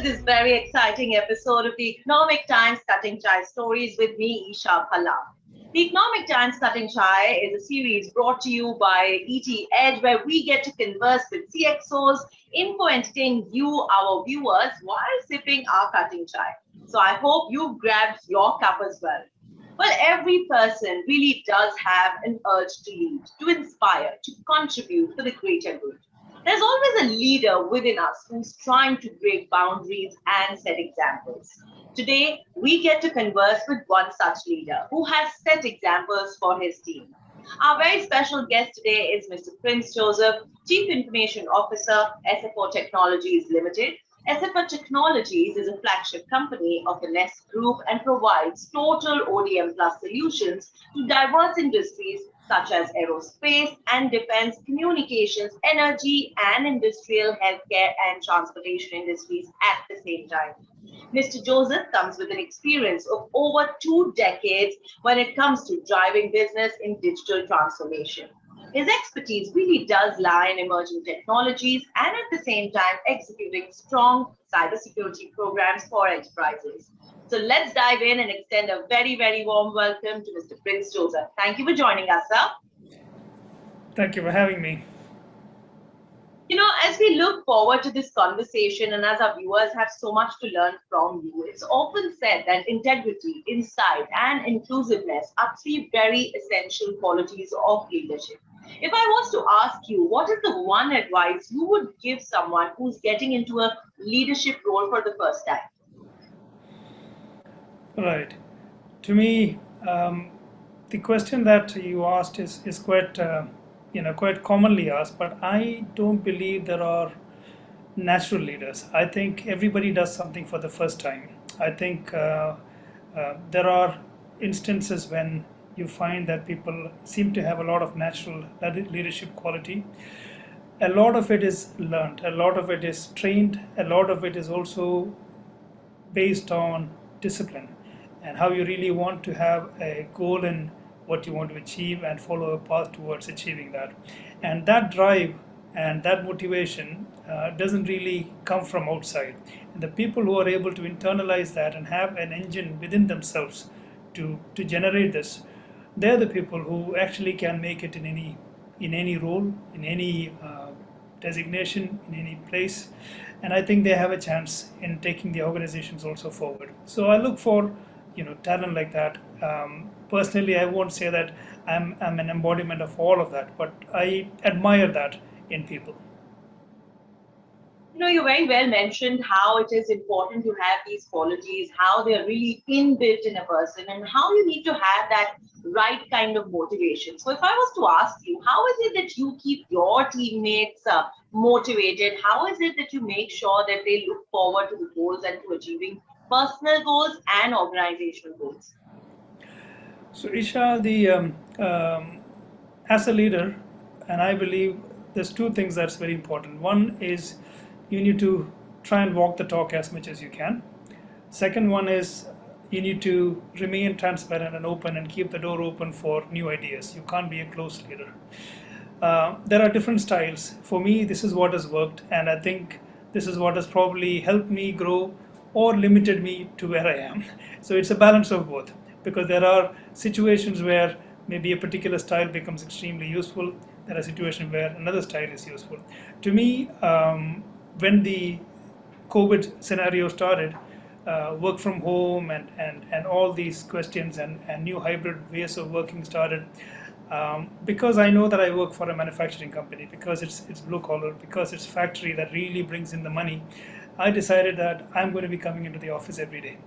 this very exciting episode of the Economic Times Cutting Chai Stories with me, Isha Bhalla. The Economic Times Cutting Chai is a series brought to you by ET Edge, where we get to converse with CXOs, info entertain you, our viewers, while sipping our cutting chai. So I hope you've grabbed your cup as well. Well, every person really does have an urge to lead, to inspire, to contribute for the greater good. There's always a leader within us who's trying to break boundaries and set examples. Today, we get to converse with one such leader who has set examples for his team. Our very special guest today is Mr. Prince Joseph, Chief Information Officer, SFO Technologies Limited. SFO Technologies is a flagship company of the Nest Group and provides total ODM plus solutions to diverse industries such as aerospace and defense, communications, energy, and industrial, healthcare, and transportation industries at the same time. Mr. Joseph comes with an experience of over 2 decades when it comes to driving business in digital transformation. His expertise really does lie in emerging technologies and at the same time executing strong cybersecurity programs for enterprises. So let's dive in and extend a very, very warm welcome to Mr. Prince Joseph. Thank you for joining us, sir. Thank you for having me. As we look forward to this conversation and as our viewers have so much to learn from you, it's often said that integrity, insight, and inclusiveness are three very essential qualities of leadership. If I was to ask you, what is the one advice you would give someone who's getting into a leadership role for the first time? Right. To me, the question that you asked is quite quite commonly asked, but I don't believe there are natural leaders. I think everybody does something for the first time. I think there are instances when you find that people seem to have a lot of natural leadership quality. A lot of it is learned, a lot of it is trained, a lot of it is also based on discipline and how you really want to have a goal in what you want to achieve and follow a path towards achieving that. And that drive and that motivation doesn't really come from outside. And the people who are able to internalize that and have an engine within themselves to generate this, they're the people who actually can make it in any role, in any designation, in any place. And I think they have a chance in taking the organizations also forward. So I look for talent like that. Personally, I won't say that I'm an embodiment of all of that, but I admire that in people. You very well mentioned how it is important to have these qualities, how they're really inbuilt in a person, and how you need to have that right kind of motivation. So if I was to ask you, how is it that you keep your teammates motivated? How is it that you make sure that they look forward to the goals and to achieving personal goals and organizational goals? So Isha, as a leader, and I believe there's two things that's very important. One is you need to try and walk the talk as much as you can. Second one is you need to remain transparent and open and keep the door open for new ideas. You can't be a closed leader. There are different styles. For me, this is what has worked, and I think this is what has probably helped me grow or limited me to where I am. So it's a balance of both, because there are situations where maybe a particular style becomes extremely useful. There are situations where another style is useful. To me, when the COVID scenario started, work from home and all these questions and new hybrid ways of working started, because I know that I work for a manufacturing company, because it's blue collar, because it's factory that really brings in the money, I decided that I'm going to be coming into the office every day.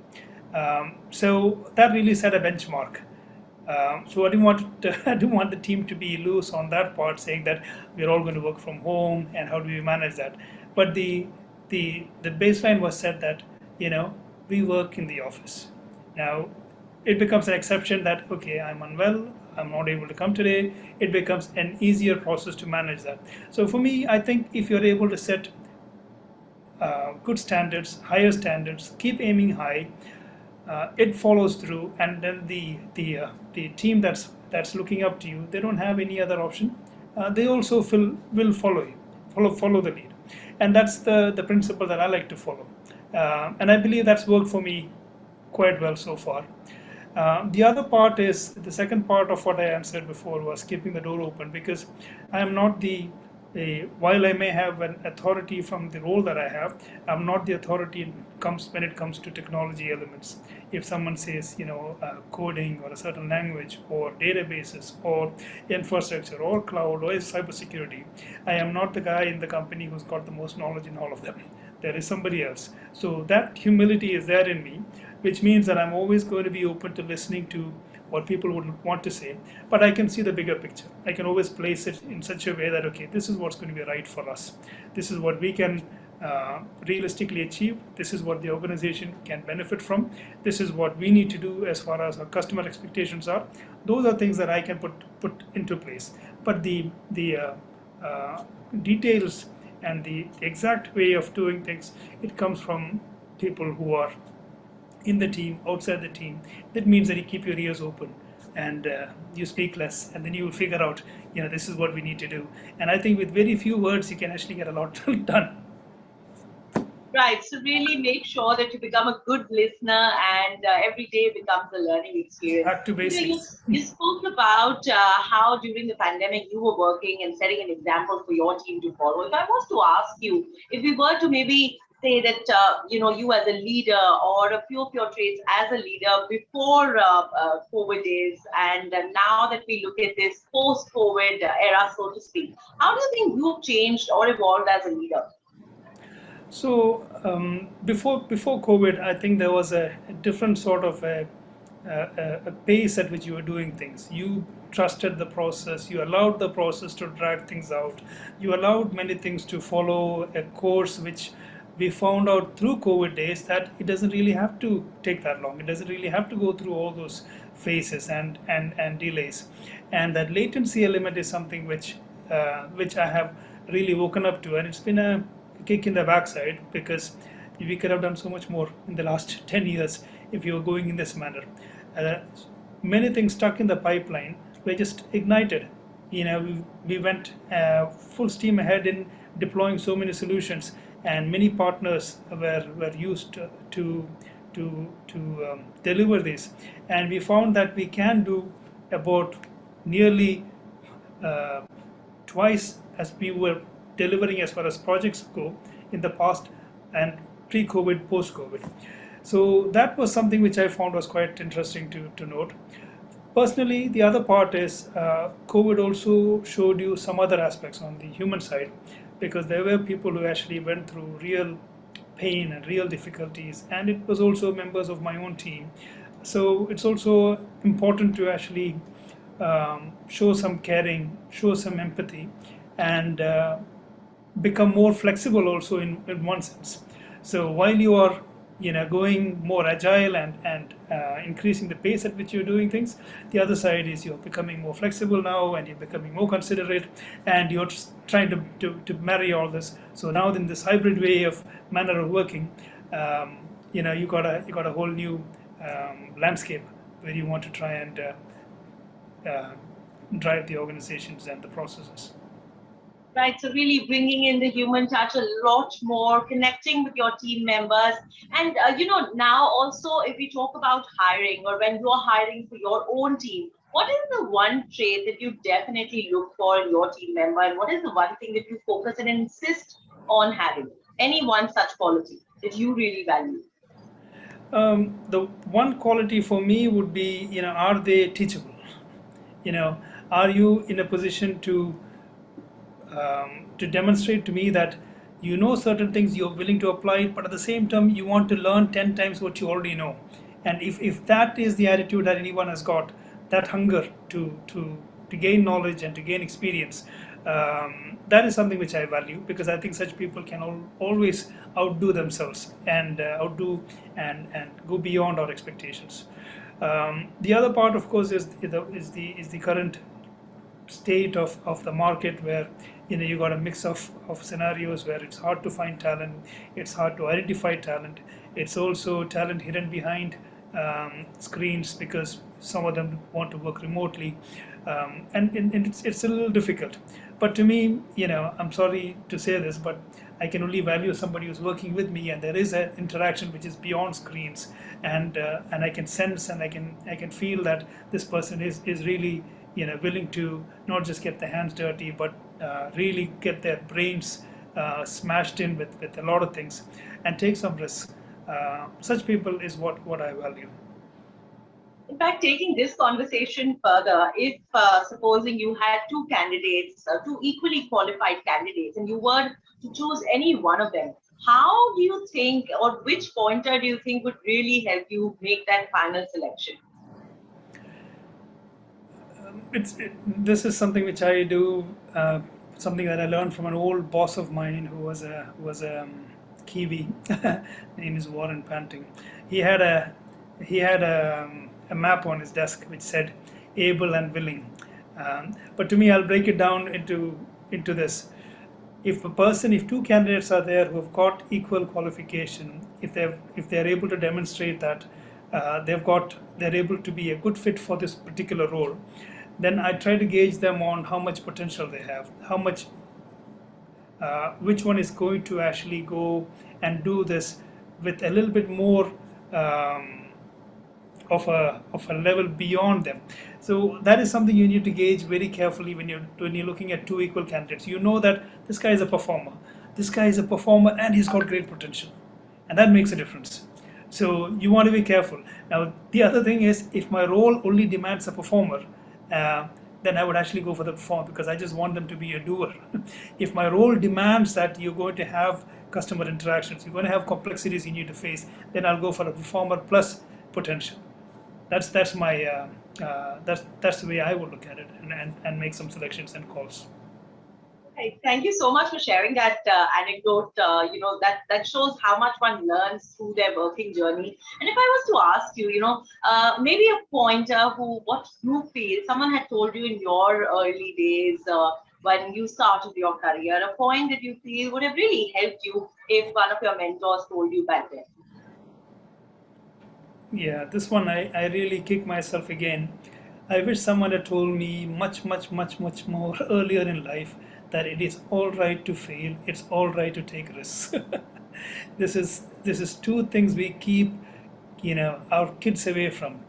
So that really set a benchmark. So I didn't want the team to be loose on that part, saying that we're all going to work from home and how do we manage that. But the baseline was set that we work in the office. Now it becomes an exception that okay, I'm unwell, I'm not able to come today. It becomes an easier process to manage that. So for me, I think if you're able to set good standards, higher standards, keep aiming high, it follows through, and then the team that's looking up to you, they don't have any other option. They also will follow you, follow the lead, and that's the principle that I like to follow. And I believe that's worked for me quite well so far. The other part is the second part of what I answered before was keeping the door open, because I am not while I may have an authority from the role that I have, I'm not the authority when it comes to technology elements. If someone says, coding or a certain language or databases or infrastructure or cloud or cybersecurity, I am not the guy in the company who's got the most knowledge in all of them. There is somebody else. So that humility is there in me, which means that I'm always going to be open to listening to what people would want to say, but I can see the bigger picture. I can always place it in such a way that, okay, this is what's going to be right for us. This is what we can realistically achieve. This is what the organization can benefit from. This is what we need to do as far as our customer expectations are. Those are things that I can put into place. But the details and the exact way of doing things, it comes from people who are in the team, outside the team. That means that you keep your ears open and you speak less, and then you will figure out, this is what we need to do. And I think with very few words, you can actually get a lot done. Right. So really make sure that you become a good listener, and every day becomes a learning experience. Back to basics. You spoke about how during the pandemic you were working and setting an example for your team to follow. If I was to ask you, if we were to maybe say that you as a leader, or a few of your traits as a leader before COVID days, and now that we look at this post-COVID era, so to speak, how do you think you've changed or evolved as a leader? So before COVID, I think there was a different sort of a pace at which you were doing things. You trusted the process. You allowed the process to drag things out. You allowed many things to follow a course, which we found out through COVID days that it doesn't really have to take that long. It doesn't really have to go through all those phases and delays. And that latency element is something which I have really woken up to, and it's been a kick in the backside, because we could have done so much more in the last 10 years if you were going in this manner. Many things stuck in the pipeline were just ignited. We went full steam ahead in deploying so many solutions, and many partners were used to deliver this. And we found that we can do about nearly twice as we were delivering as far as projects go in the past, and pre-COVID, post-COVID. So that was something which I found was quite interesting to note. Personally, the other part is COVID also showed you some other aspects on the human side, because there were people who actually went through real pain and real difficulties, and it was also members of my own team. So it's also important to actually show some caring, show some empathy, and become more flexible also in one sense. So while you are going more agile and increasing the pace at which you're doing things, the other side is you're becoming more flexible now, and you're becoming more considerate, and you're trying to marry all this. So now in this hybrid way of manner of working, you got a whole new landscape where you want to try and drive the organizations and the processes. Right, so really bringing in the human touch a lot more, connecting with your team members. And, now also, if we talk about hiring, or when you're hiring for your own team, what is the one trait that you definitely look for in your team member? And what is the one thing that you focus and insist on having? Any one such quality that you really value? The one quality for me would be, are they teachable? Are you in a position to demonstrate to me that you know certain things, you're willing to apply it, but at the same time you want to learn 10 times what you already know. And if that is the attitude that anyone has got, that hunger to gain knowledge and to gain experience, that is something which I value, because I think such people can always outdo themselves and outdo and go beyond our expectations. The other part, of course, is the current state of the market, where you got a mix of scenarios where it's hard to find talent, it's hard to identify talent, it's also talent hidden behind screens, because some of them want to work remotely, and it's a little difficult. But to me, I'm sorry to say this, but I can only value somebody who's working with me, and there is an interaction which is beyond screens, and I can sense and I can feel that this person is really willing to not just get their hands dirty, but really get their brains smashed in with a lot of things and take some risks. Such people is what I value. In fact, taking this conversation further, if supposing you had two candidates, two equally qualified candidates, and you were to choose any one of them, how do you think, or which pointer do you think would really help you make that final selection? This is something which I do, something that I learned from an old boss of mine who was a Kiwi. Name is Warren Panting. He had a map on his desk which said able and willing. But to me, I'll break it down into this. If two candidates are there who have got equal qualification, if they're able to demonstrate that they're able to be a good fit for this particular role, then I try to gauge them on how much potential they have, which one is going to actually go and do this with a little bit more of a level beyond them. So that is something you need to gauge very carefully when you're looking at two equal candidates. You know that this guy is a performer. This guy is a performer and he's got great potential, and that makes a difference. So you want to be careful. Now the other thing is, if my role only demands a performer, then I would actually go for the performer because I just want them to be a doer. If my role demands that you're going to have customer interactions, you're going to have complexities you need to face, then I'll go for a performer plus potential. That's my that's the way I would look at it, and make some selections and calls. Okay, thank you so much for sharing that anecdote. That shows how much one learns through their working journey. And if I was to ask you, maybe a pointer what you feel someone had told you in your early days when you started your career, a point that you feel would have really helped you if one of your mentors told you back then. Yeah, this one I really kick myself again. I wish someone had told me much, much, much, much more earlier in life that it is all right to fail, it's all right to take risks. This is two things we keep our kids away from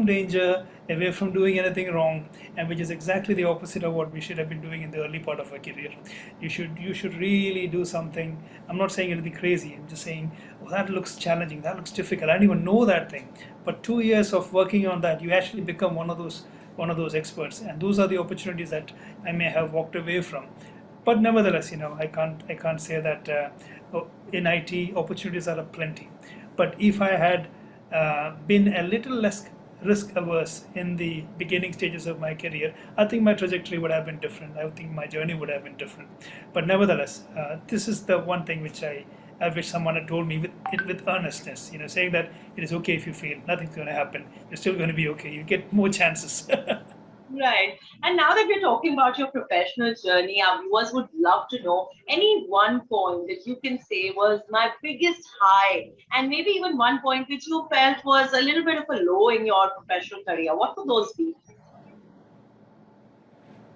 danger, away from doing anything wrong, and which is exactly the opposite of what we should have been doing in the early part of our career. You should really do something. I'm not saying anything crazy. I'm just saying, oh, that looks challenging, that looks difficult, I didn't even know that thing. But 2 years of working on that, you actually become one of those experts, and those are the opportunities that I may have walked away from. But nevertheless, I can't say that in IT opportunities are plenty. But if I had been a little less risk averse in the beginning stages of my career, I think my trajectory would have been different. I think my journey would have been different. But nevertheless, this is the one thing which I wish someone had told me with earnestness, saying that it is okay if you fail, nothing's going to happen, you're still going to be okay, you get more chances. Right. And now that we're talking about your professional journey, our viewers would love to know any one point that you can say was my biggest high, and maybe even one point which you felt was a little bit of a low in your professional career. What would those be?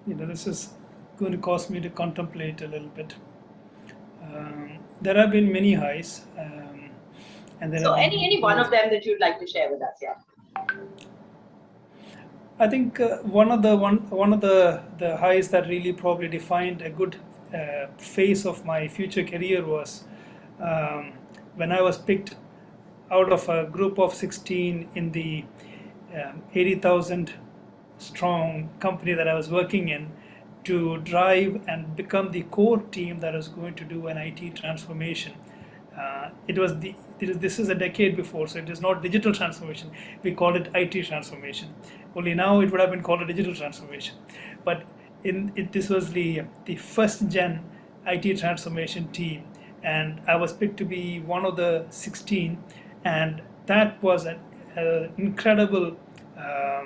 This is going to cause me to contemplate a little bit. There have been many highs, and there So have been any one of lows. them that you'd like to share with us, yeah. I think one of the highs that really probably defined a good phase of my future career was um, when I was picked out of a group of 16 in the 80,000 strong company that I was working in, to drive and become the core team that was going to do an IT transformation. This is a decade before, so it is not digital transformation. We call it IT transformation. Only now it would have been called a digital transformation. But this was the first gen IT transformation team, and I was picked to be one of the 16, and that was an incredible uh,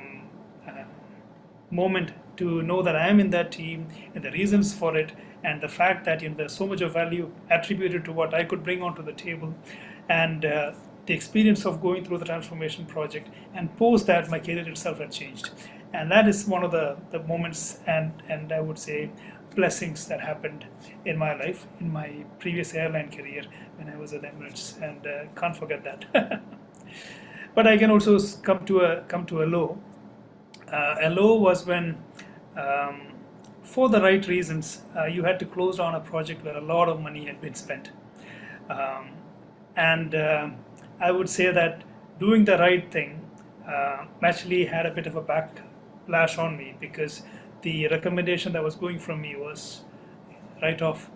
moment to know that I am in that team, and the reasons for it, and the fact that there's so much of value attributed to what I could bring onto the table, and the experience of going through the transformation project, and post that my career itself had changed. And that is one of the moments, and I would say blessings that happened in my life, in my previous airline career when I was at Emirates, and can't forget that. But I can also come to a low. A low was when, um, for the right reasons, you had to close down a project where a lot of money had been spent. Um, and I would say that doing the right thing actually had a bit of a backlash on me, because the recommendation that was going from me was write off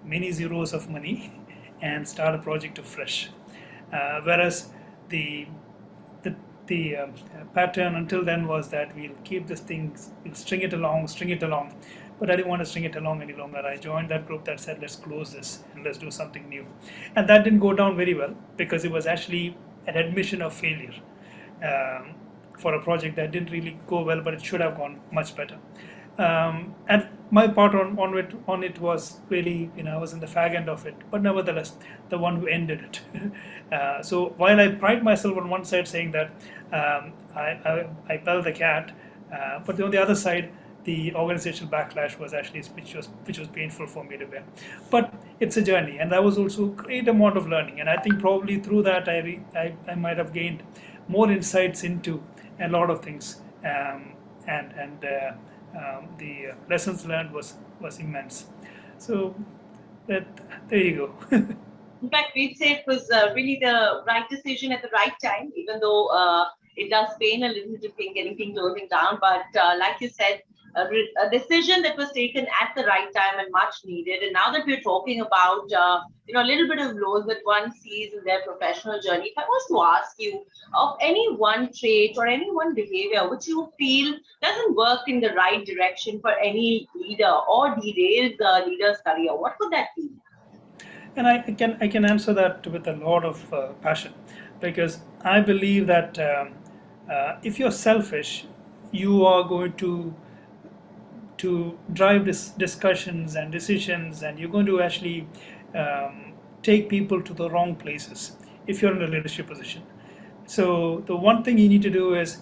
many zeros of money and start a project afresh. Whereas the the the pattern until then was that we'll keep this thing, we'll string it along. But I didn't want to string it along any longer. I joined that group that said, let's close this and let's do something new. And that didn't go down very well, because it was actually an admission of failure um, for a project that didn't really go well, but it should have gone much better. And my part on it was really, I was in the fag end of it, but nevertheless, the one who ended it. So while I pride myself on one side saying that I pelt the cat, but on the other side, the organizational backlash was actually which was painful for me to bear. But it's a journey, and that was also a great amount of learning. And I think probably through that, I might have gained more insights into a lot of things, and the lessons learned was immense. So that there you go. In fact, we'd say it was really the right decision at the right time, even though it does pain a little to think anything closing down. But like you said, a decision that was taken at the right time and much needed. And now that we're talking about, a little bit of lows that one sees in their professional journey, if I was to ask you of any one trait or any one behavior which you feel doesn't work in the right direction for any leader or derails the leader's career, what would that be? And I can answer that with a lot of passion, because I believe that if you're selfish, you are going to drive discussions and decisions, and you're going to actually take people to the wrong places if you're in a leadership position. So the one thing you need to do is,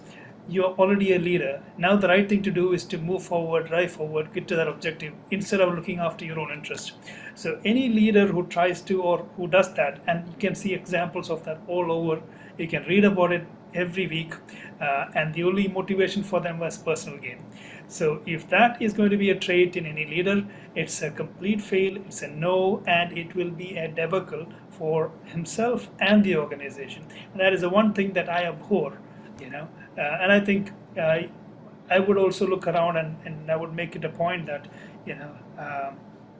you're already a leader. Now the right thing to do is to move forward, drive forward, get to that objective instead of looking after your own interest. So any leader who tries to, or who does that, and you can see examples of that all over, you can read about it every week, and the only motivation for them was personal gain. So if that is going to be a trait in any leader, it's a complete fail, it's a no, and it will be a debacle for himself and the organization. And that is the one thing that I abhor, and I think I would also look around, and I would make it a point that,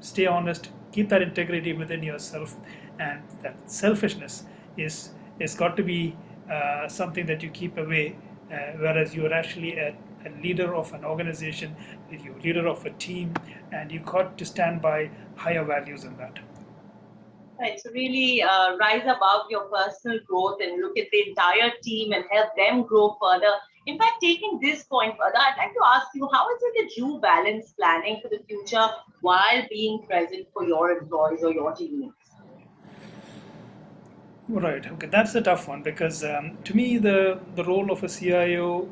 stay honest, keep that integrity within yourself, and that selfishness is got to be something that you keep away, whereas you're actually a leader of an organization, you're leader of a team, and you got to stand by higher values than that. Right. So really rise above your personal growth and look at the entire team and help them grow further. In fact, taking this point further, I'd like to ask you, how is it that you balance planning for the future while being present for your employees or your teammates? Right. Okay. That's a tough one, because to me, the role of a CIO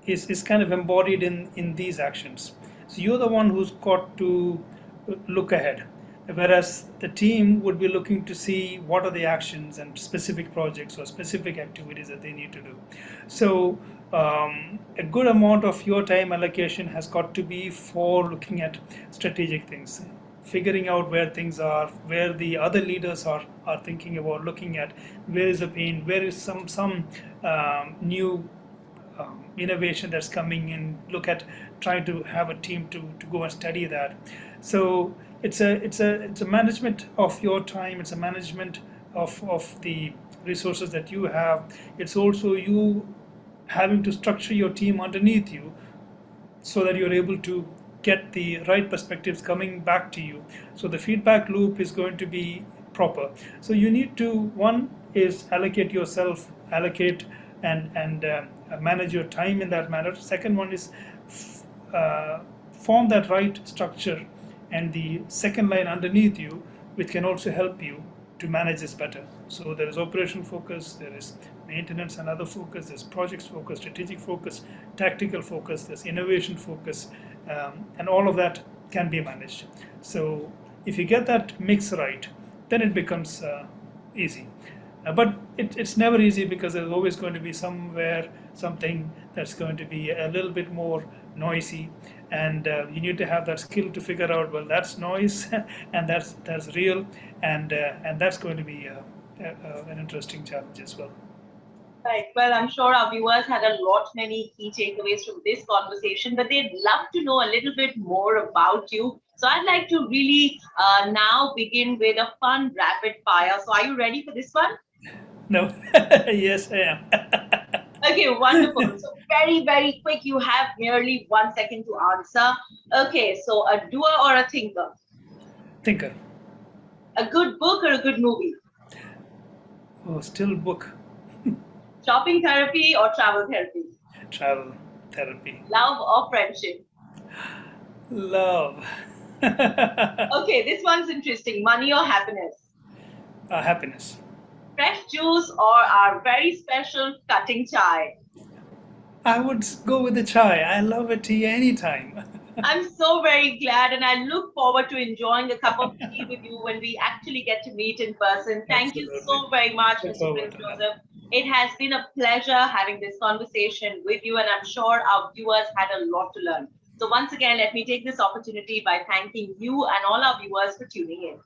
is kind of embodied in these actions. So you're the one who's got to look ahead, whereas the team would be looking to see what are the actions and specific projects or specific activities that they need to do. So a good amount of your time allocation has got to be for looking at strategic things, figuring out where things are, where the other leaders are thinking about, looking at where is the pain, where is some new innovation that's coming in, look at trying to have a team to go and study that. So it's a management of your time, it's a management of the resources that you have. It's also you having to structure your team underneath you so that you're able to get the right perspectives coming back to you. So the feedback loop is going to be proper. So you need to, one is allocate yourself, allocate and manage your time in that manner. Second one is form that right structure and the second line underneath you, which can also help you to manage this better. So there is operational focus, there is maintenance and other focus, there's projects focus, strategic focus, tactical focus, there's innovation focus, and all of that can be managed. So if you get that mix right, then it becomes easy. But it's never easy because there's always going to be somewhere something that's going to be a little bit more noisy, and you need to have that skill to figure out, well, that's noise and that's real, and that's going to be an interesting challenge as well. Right. Well, I'm sure our viewers had many key takeaways from this conversation, but they'd love to know a little bit more about you. So I'd like to really now begin with a fun rapid fire. So are you ready for this one? No. Yes, I am. Okay, wonderful. So very, very quick. You have merely 1 second to answer. Okay, so a doer or a thinker? Thinker. A good book or a good movie? Oh, still book. Shopping therapy or travel therapy? Travel therapy. Love or friendship? Love. Okay, this one's interesting. Money or happiness? Happiness. Fresh juice or our very special cutting chai? I would go with the chai. I love a tea anytime. I'm so very glad, and I look forward to enjoying a cup of tea with you when we actually get to meet in person. Thank you so Absolutely. very much, Look Mr. forward Prince to that. Joseph. It has been a pleasure having this conversation with you, and I'm sure our viewers had a lot to learn. So once again, let me take this opportunity by thanking you and all our viewers for tuning in.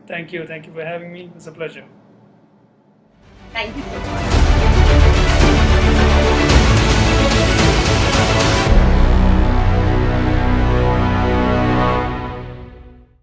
Thank you. Thank you for having me. It's a pleasure. Thank you so much.